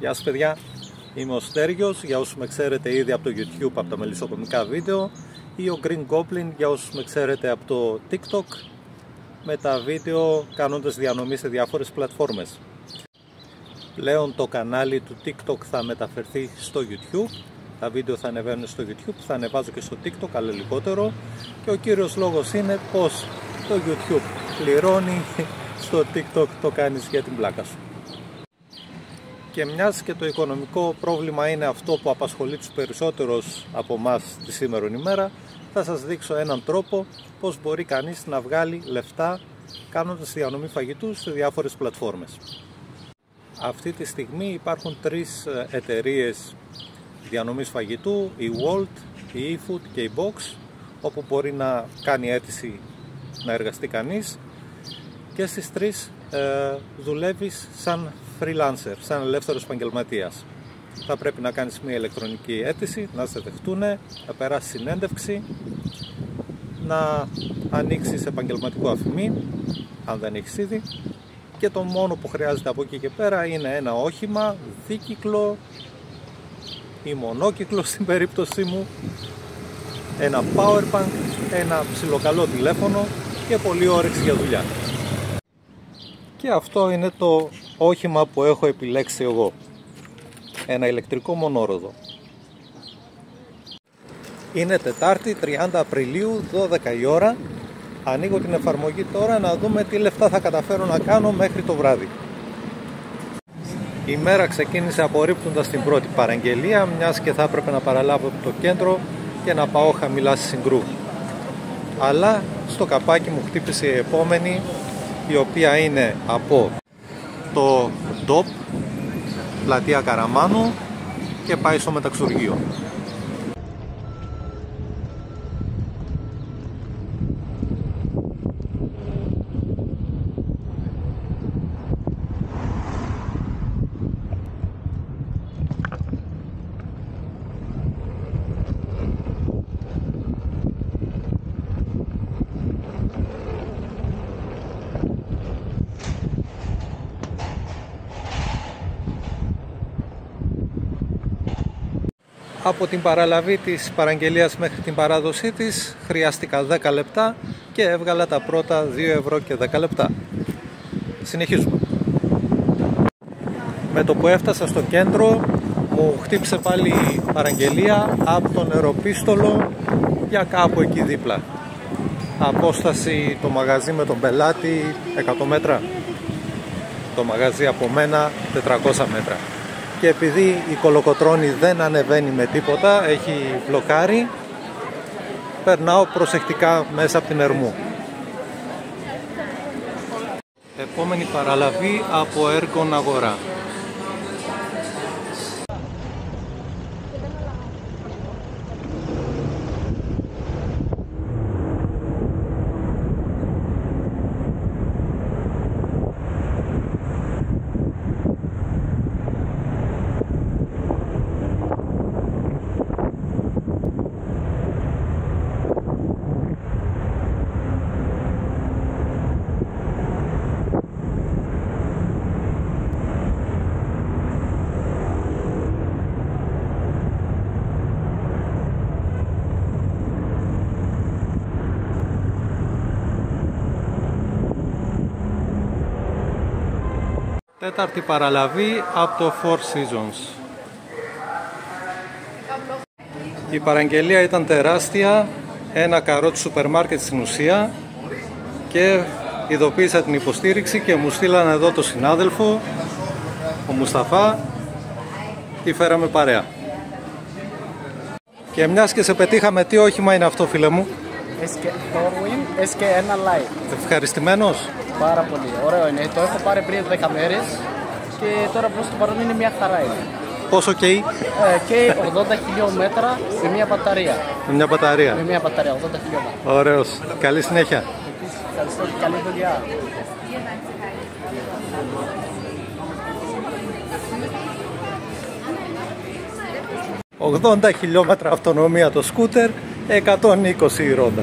Γεια σας παιδιά, είμαι ο Στέργιος, για όσους με ξέρετε ήδη από το YouTube, από τα μελισσοκομικά βίντεο, ή ο Green Goblin για όσους με ξέρετε από το TikTok, με τα βίντεο κάνοντας διανομή σε διάφορες πλατφόρμες. Πλέον το κανάλι του TikTok θα μεταφερθεί στο YouTube, τα βίντεο θα ανεβαίνουν στο YouTube, θα ανεβάζω και στο TikTok, αλλά λιγότερο, και ο κύριος λόγος είναι πως το YouTube πληρώνει, στο TikTok το κάνεις για την πλάκα σου. Και μιας και το οικονομικό πρόβλημα είναι αυτό που απασχολεί τους περισσότερους από εμάς τη σήμερον ημέρα, θα σας δείξω έναν τρόπο πως μπορεί κανείς να βγάλει λεφτά κάνοντας διανομή φαγητού σε διάφορες πλατφόρμες. Αυτή τη στιγμή υπάρχουν τρεις εταιρείες διανομής φαγητού, η Wolt, η eFood και η Box, όπου μπορεί να κάνει αίτηση να εργαστεί κανείς, και στις τρεις δουλεύεις σαν freelancer, σαν ελεύθερος επαγγελματίας. Θα πρέπει να κάνεις μια ηλεκτρονική αίτηση, να σε δεχτούν, να περάσεις συνέντευξη, να ανοίξεις επαγγελματικό αφημί, αν δεν έχεις ήδη, και το μόνο που χρειάζεται από εκεί και πέρα είναι ένα όχημα, δίκυκλο ή μονόκυκλο στην περίπτωσή μου, ένα powerbank, ένα ψιλοκαλό τηλέφωνο και πολλή όρεξη για δουλειά. Και αυτό είναι το όχημα που έχω επιλέξει εγώ. Ένα ηλεκτρικό μονόροδο. Είναι Τετάρτη 30 Απριλίου, 12 η ώρα. Ανοίγω την εφαρμογή τώρα να δούμε τι λεφτά θα καταφέρω να κάνω μέχρι το βράδυ. Η μέρα ξεκίνησε απορρίπτοντας την πρώτη παραγγελία, μιας και θα έπρεπε να παραλάβω το κέντρο και να πάω χαμηλά στη Συγκρού. Αλλά στο καπάκι μου χτύπησε η επόμενη, η οποία είναι από το DOP, πλατεία Καραμάνου, και πάει στο μεταξουργείο. Από την παραλαβή της παραγγελίας μέχρι την παράδοσή της χρειάστηκα 10 λεπτά και έβγαλα τα πρώτα 2 ευρώ και 10 λεπτά. Συνεχίζουμε. Με το που έφτασα στο κέντρο μου χτύπησε πάλι η παραγγελία από τον νεροπίστολο για κάπου εκεί δίπλα. Απόσταση το μαγαζί με τον πελάτη 100 μέτρα. Το μαγαζί από μένα 400 μέτρα. Και επειδή η κολοκοτρώνη δεν ανεβαίνει με τίποτα, έχει μπλοκάρει, περνάω προσεκτικά μέσα από την Ερμού. Επόμενη παραλαβή από Έργον Αγορά. Τέταρτη παραλαβή από το Four Seasons. Η παραγγελία ήταν τεράστια, ένα καρότσι σούπερ μάρκετ στην ουσία, και ειδοποίησα την υποστήριξη και μου στείλανε εδώ το συνάδελφο, ο Μουσταφά, τη φέραμε παρέα. Και μιας και σε πετύχαμε, τι όχημα είναι αυτό, φίλε μου? Torwin SK1 Lite. Ευχαριστημένος? Πάρα πολύ, ωραίο είναι. Το έχω πάρει πριν 10 μέρες και τώρα προς το παρόν είναι μια χαρά είναι. Πόσο καίει? Καίει 80 χιλιόμετρα με μια μπαταρία. Με μια μπαταρία? Με μια μπαταρία, 80 χιλιόμετρα. Ωραίος. Καλή συνέχεια. Επίσης, ευχαριστώ και καλή δουλειά. 80 χιλιόμετρα αυτονομία το σκούτερ, 120 η ρόδα.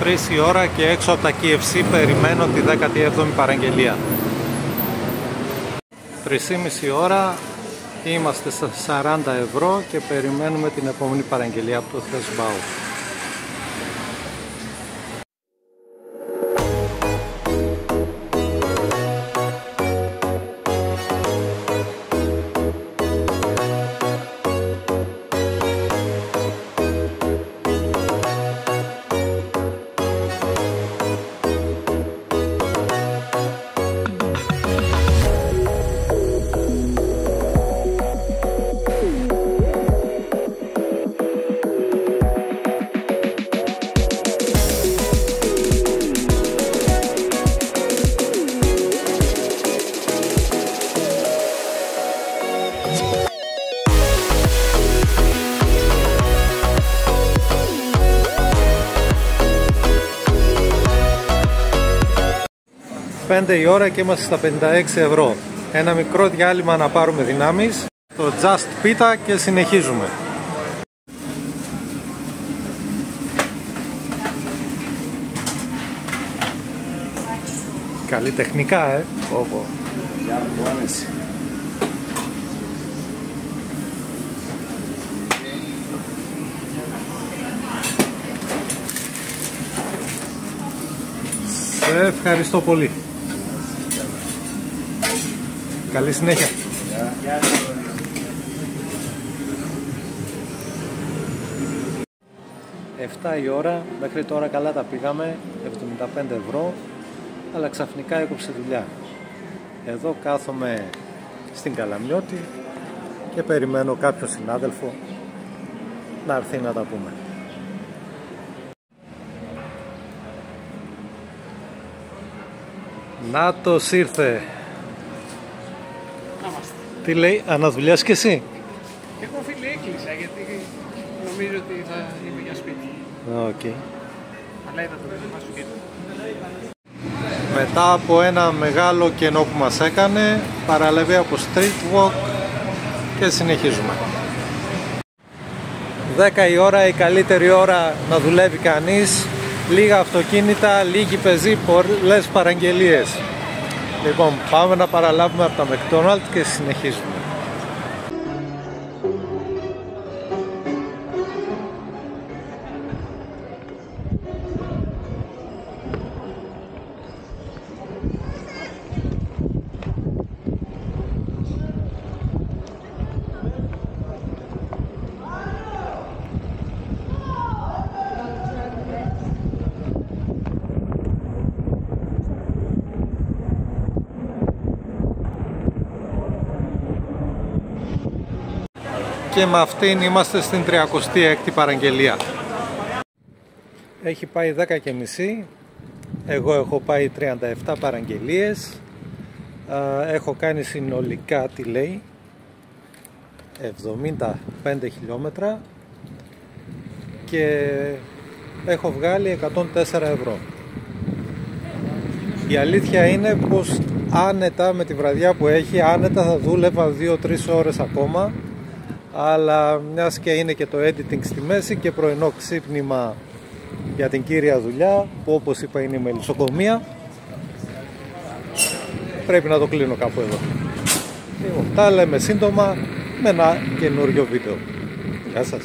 3 η ώρα και έξω από τα KFC περιμένω τη 17η παραγγελία. 3,5 ώρα, είμαστε στα 40 ευρώ και περιμένουμε την επόμενη παραγγελία από το Θεσμπάου. Η ώρα και είμαστε στα 56 ευρώ. Ένα μικρό διάλειμμα να πάρουμε δυνάμεις. Το Just Pita και συνεχίζουμε. Καλλιτεχνικά, Όπο. Σε ευχαριστώ πολύ. Καλή συνέχεια. Yeah. 7 η ώρα, μέχρι τώρα καλά τα πήγαμε, 75 ευρώ, αλλά ξαφνικά έκοψε δουλειά. Εδώ κάθομαι στην Καλαμιώτη και περιμένω κάποιο συνάδελφο να έρθει να τα πούμε. Νάτος ήρθε. Τι λέει, αναδουλειάς και εσύ? Εγώ φίλε έκλεισα γιατί νομίζω ότι θα είμαι για σπίτι. Okay. Αλλά είδα το ρεύμα σου και μετά από ένα μεγάλο κενό που μας έκανε, παραλαβή από street walk και συνεχίζουμε. 10 η ώρα, η καλύτερη ώρα να δουλεύει κανείς. Λίγα αυτοκίνητα, λίγοι πεζοί, πολλές παραγγελίες. Λοιπόν, πάμε να παραλάβουμε από τα McDonald's και συνεχίζουμε. Και με αυτήν είμαστε στην 36η παραγγελία. Έχει πάει 10:30, εγώ έχω πάει 37 παραγγελίες, έχω κάνει συνολικά, τι λέει, 75 χιλιόμετρα και έχω βγάλει 104 ευρώ. Η αλήθεια είναι πως άνετα με τη βραδιά που έχει, άνετα θα δούλευα 2-3 ώρες ακόμα, αλλά μιας και είναι και το editing στη μέση και πρωινό ξύπνημα για την κύρια δουλειά που όπως είπα είναι η μελισσοκομεία, πρέπει να το κλείνω κάπου εδώ. Τα λέμε σύντομα με ένα καινούριο βίντεο. Γεια σας.